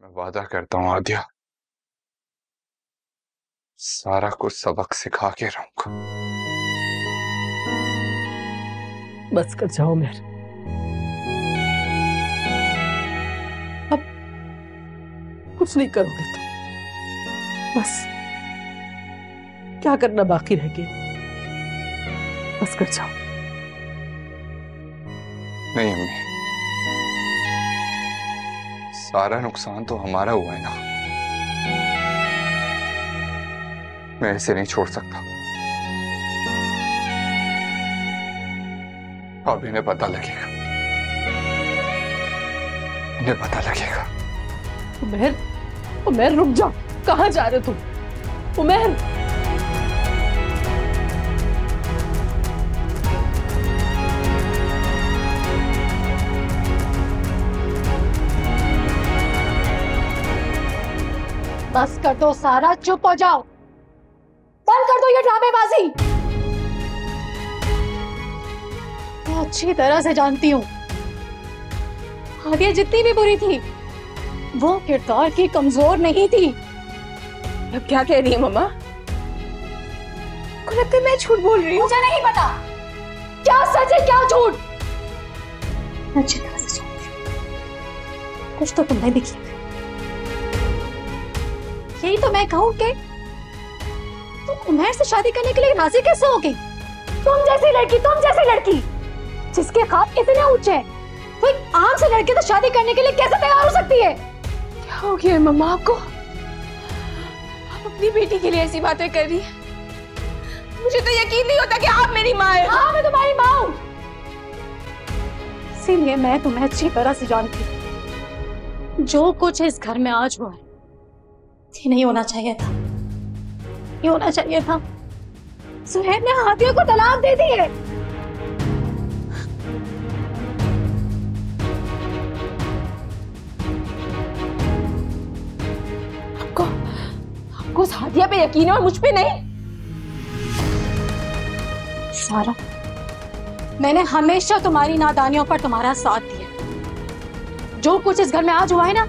मैं वादा करता हूँ आद्या, सारा कुछ सबक सिखा के रहूंगा। बस कर जाओ मेहर, अब कुछ नहीं करोगे तुम। बस क्या करना बाकी रह गया, बस कर जाओ। नहीं अम्मी, सारा नुकसान तो हमारा हुआ है ना, मैं इसे नहीं छोड़ सकता। अब इन्हें पता लगेगा, इन्हें पता लगेगा। उमर, उमर रुक जाओ, कहाँ जा रहे हो तुम? उमर, बस कर दो सारा, चुप हो जाओ, बंद कर दो ये ड्रामेबाजी। मैं अच्छी तरह से जानती हूँ आदिया जितनी भी बुरी थी वो किरदार की कमजोर नहीं थी। अब क्या कह रही है मम्मा? को लगता है मैं झूठ बोल रही हूँ। मुझे नहीं पता क्या सच है क्या झूठ, मैं अच्छी तरह से जानती हूँ। कुछ तो तुमने भी किया, यही तो मैं कहूँ कि तुम उमर से शादी करने के लिए राजी कैसे हो गई? तुम जैसी लड़की जिसके ख्वाब इतने ऊंचे हैं, वो एक आम से लड़के से शादी करने के लिए कैसे तैयार हो सकती है? क्या हो गया मम्मा आपको? आप अपनी बेटी के लिए ऐसी बातें कर रही हैं। मुझे तो यकीन नहीं होता कि आप मेरी माँ हैं। हाँ, मैं तुम्हारी माँ हूँ, इसीलिए मैं तुम्हें अच्छी तरह से जानती हूँ। जो कुछ इस घर में आज हुआ है ये नहीं होना चाहिए था, ये होना चाहिए था सुहेब ने हादिया को तलाक दे दी है। आपको उस हादिया पे यकीन है और मुझ पे नहीं? सारा, मैंने हमेशा तुम्हारी नादानियों पर तुम्हारा साथ दिया। जो कुछ इस घर में आज हुआ है ना,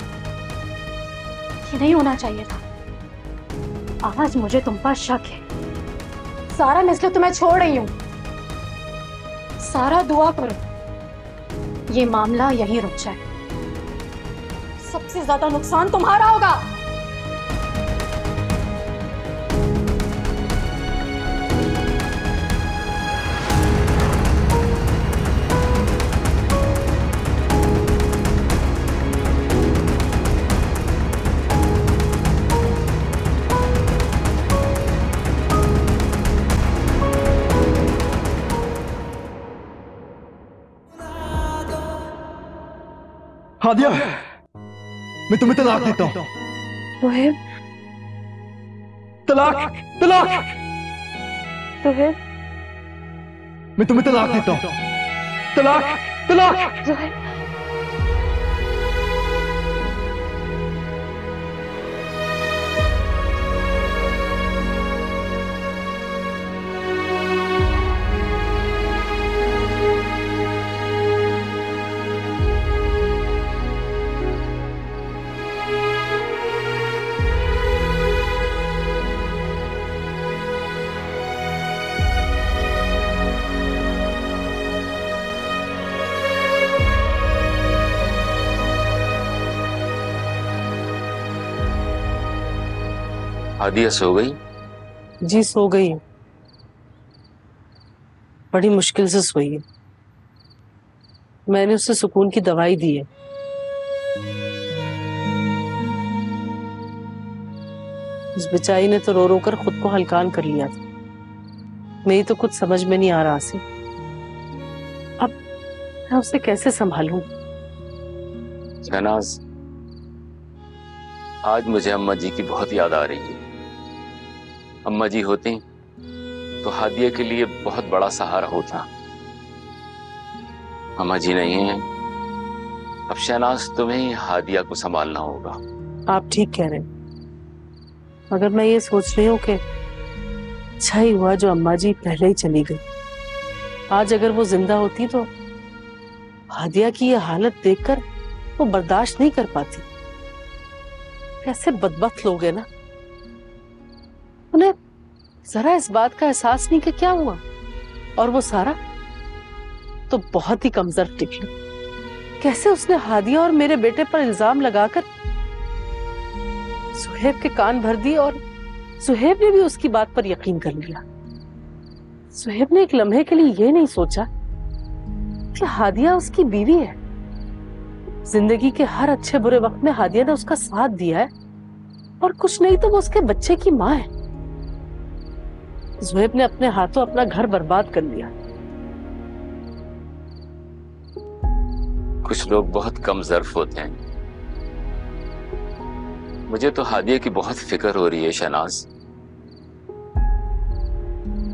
ये नहीं होना चाहिए था। आज मुझे तुम पर शक है सारा, मैं इसलिए तुम्हें छोड़ रही हूं। सारा दुआ करो ये मामला यहीं रुक जाए, सबसे ज्यादा नुकसान तुम्हारा होगा। हादिया, मैं तुम्हें तलाक देता हूँ। सुहेब, तलाक, तलाक, सुहेब, मैं तुम्हें तलाक देता हूँ। तलाक, तलाक। सुहेब, हादिया सो गई? जी सो गई है, बड़ी मुश्किल से सोई है। मैंने उसे सुकून की दवाई दी है। उस बेचारी ने तो रो रो कर खुद को हलकान कर लिया था। मेरी तो कुछ समझ में नहीं आ रहा सी, अब मैं उसे कैसे संभालूं? शहनाज, आज मुझे अम्मा जी की बहुत याद आ रही है। अम्मा जी होती तो हादिया के लिए बहुत बड़ा सहारा होता। अम्मा जी नहीं है, अब शहनाज तुम्हें ही हादिया को संभालना होगा। आप ठीक कह रहे हैं, मगर मैं ये सोच रही हूँ कि अच्छा ही हुआ जो अम्मा जी पहले ही चली गई। आज अगर वो जिंदा होती तो हादिया की ये हालत देखकर वो बर्दाश्त नहीं कर पाती। ऐसे बदबख्त लोग हैं ना, उन्हें जरा इस बात का एहसास नहीं कि क्या हुआ। और वो सारा तो बहुत ही कमजोर टिकली। कैसे उसने हादिया और मेरे बेटे पर इल्जाम लगाकर सुहेब के कान भर दिए, और सुहेब ने भी उसकी बात पर यकीन कर लिया। सुहेब ने एक लम्हे के लिए ये नहीं सोचा कि हादिया उसकी बीवी है। जिंदगी के हर अच्छे बुरे वक्त में हादिया ने उसका साथ दिया है, और कुछ नहीं तो वो उसके बच्चे की माँ है। सुहेब ने अपने हाथों अपना घर बर्बाद कर लिया। कुछ लोग बहुत कम ज़र्फ होते हैं। मुझे तो हादिया की बहुत फिक्र हो रही है शहनाज।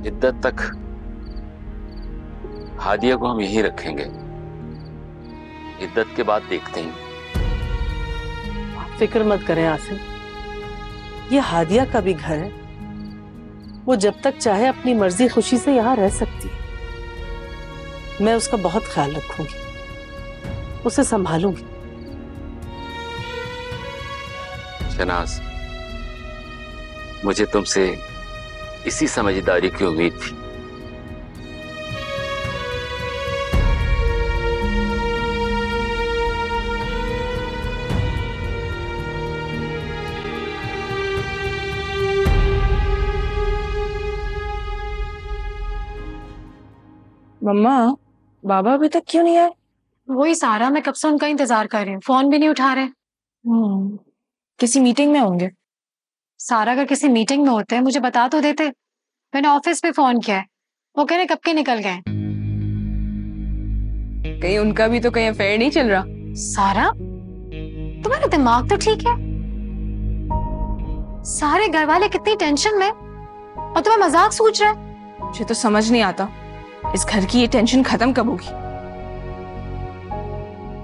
इद्दत तक हादिया को हम यहीं रखेंगे, इद्दत के बाद देखते हैं। फिक्र मत करें आसिम, ये हादिया का भी घर है। वो जब तक चाहे अपनी मर्जी खुशी से यहाँ रह सकती है। मैं उसका बहुत ख्याल रखूंगी, उसे संभालूंगी। शहनाज, मुझे तुमसे इसी समझदारी की उम्मीद थी। मम्मा, बाबा अभी तक क्यों नहीं आए? वही सारा, मैं कब से उनका इंतजार कर रही हूँ, फोन भी नहीं उठा रहे। किसी मीटिंग में होंगे। सारा अगर किसी मीटिंग में होते मुझे बता तो देते। मैंने ऑफिस पे फोन किया है, वो कह रहे कब के निकल गए। कहीं उनका भी तो कहीं अफेयर नहीं चल रहा। सारा, तुम्हारा दिमाग तो ठीक है? सारे घर वाले कितनी टेंशन में, और तुम्हें मजाक सूझ रहा है। मुझे तो समझ नहीं आता इस घर की ये टेंशन खत्म कब होगी।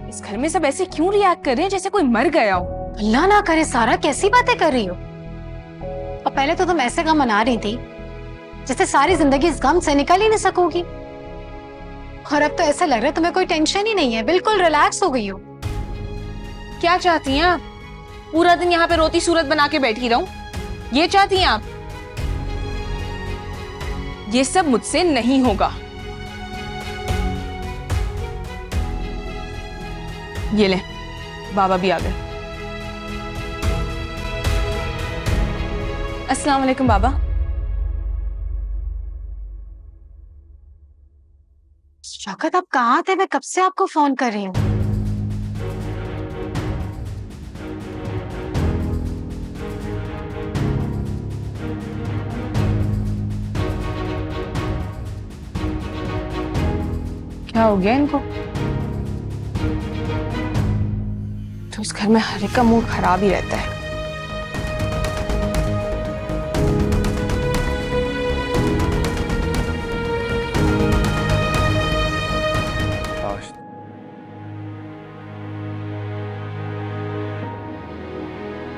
इस घर में सब ऐसे क्यों रिएक्ट कर रहे हैं जैसे कोई मर गया हो। अल्लाह ना करे, सारा कैसी बातें कर रही हो। और पहले तो तुम ऐसे गम मना रही थी जैसे सारी जिंदगी इस गम से निकल ही नहीं सकोगी, और अब तो ऐसा लग रहा है तुम्हें कोई टेंशन ही नहीं है, बिल्कुल रिलैक्स हो गई हो। क्या चाहती हैं आप? पूरा दिन यहाँ पे रोती सूरत बना के बैठी रहूं, ये चाहती हैं आप? ये सब मुझसे नहीं होगा। ये ले, बाबा भी आ गए। अस्सलाम वालेकुम बाबा। शौकत, आप कहाँ थे? मैं कब से आपको फोन कर रही हूँ। क्या हो गया इनको? तो इस घर में हर एक का मूड खराब ही रहता है।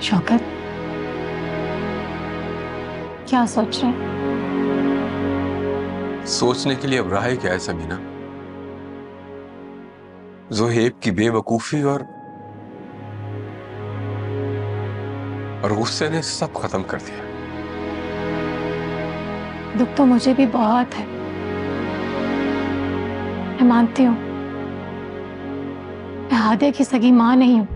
शौकत, क्या सोच रहे हैं? सोचने के लिए अब राह क्या है समीना? ज़ुहैब की बेवकूफी और गुस्से ने सब खत्म कर दिया। दुख तो मुझे भी बहुत है, मैं मानती हूँ। मैं हादिया की सगी माँ नहीं हूँ,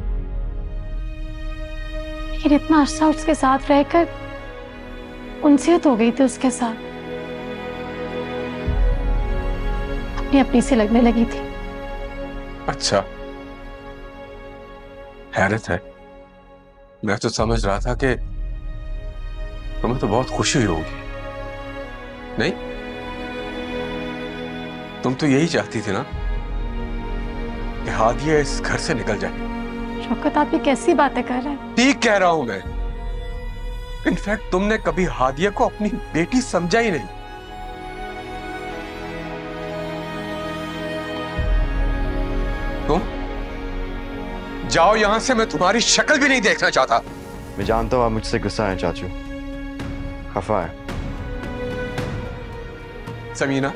लेकिन इतना अरसा उसके साथ रहकर उनसियत हो गई थी उसके साथ, अपनी अपनी से लगने लगी थी। अच्छा, हैरत है। मैं तो समझ रहा था कि तुम्हें तो बहुत खुशी हुई होगी। नहीं, तुम तो यही चाहती थी ना कि हादिया इस घर से निकल जाए। शौकत, आप ये कैसी बातें कर रहे हैं? ठीक कह रहा हूं मैं। इनफैक्ट तुमने कभी हादिया को अपनी बेटी समझा ही नहीं। तुम जाओ यहां से, मैं तुम्हारी शक्ल भी नहीं देखना चाहता। मैं जानता हूं आप मुझसे गुस्सा है चाचू, खफा है। समीना,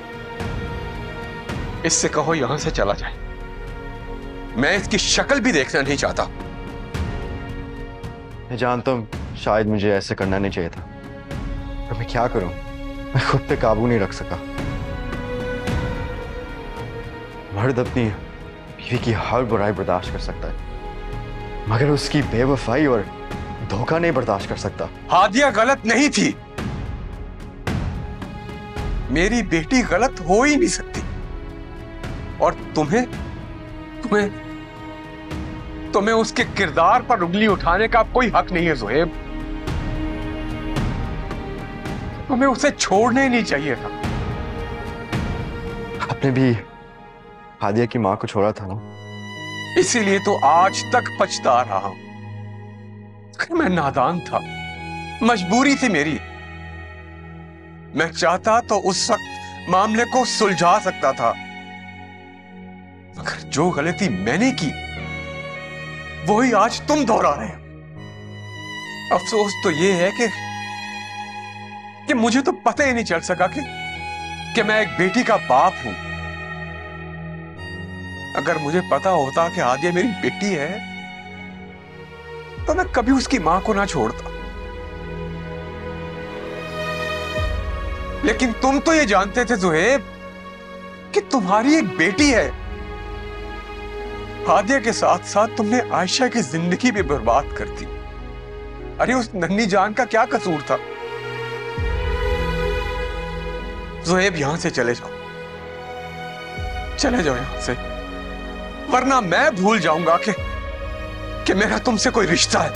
इससे कहो यहां से चला जाए। मैं इसकी शक्ल भी देखना नहीं चाहता। मैं जानता हूँ शायद मुझे ऐसे करना नहीं चाहिए था, पर मैं क्या करूं, मैं खुद पे काबू नहीं रख सका। मर्द अपनी बीवी की हर बुराई बर्दाश्त कर सकता है, मगर उसकी बेवफाई और धोखा नहीं बर्दाश्त कर सकता। हादिया गलत नहीं थी, मेरी बेटी गलत हो ही नहीं सकती। और तुम्हें तुम्हें तुम्हें उसके किरदार पर उंगली उठाने का कोई हक नहीं है ज़ुहैब। तुम्हें उसे छोड़ना ही नहीं चाहिए था। आपने भी हादिया की मां को छोड़ा था ना, इसीलिए तो आज तक पछता रहा हूं। मैं नादान था, मजबूरी थी मेरी। मैं चाहता तो उस वक्त मामले को सुलझा सकता था, मगर जो गलती मैंने की वही आज तुम दोहरा रहे हो। अफसोस तो यह है कि मुझे तो पता ही नहीं चल सका कि मैं एक बेटी का बाप हूं। अगर मुझे पता होता कि हादिया मेरी बेटी है तो मैं कभी उसकी मां को ना छोड़ता। लेकिन तुम तो ये जानते थे ज़ुहैब कि तुम्हारी एक बेटी है। हादिया के साथ साथ तुमने आयशा की जिंदगी भी बर्बाद कर दी। अरे उस नन्ही जान का क्या कसूर था? ज़ुहैब यहां से चले जाओ, चले जाओ यहां से, वरना मैं भूल जाऊंगा कि मेरा तुमसे कोई रिश्ता है।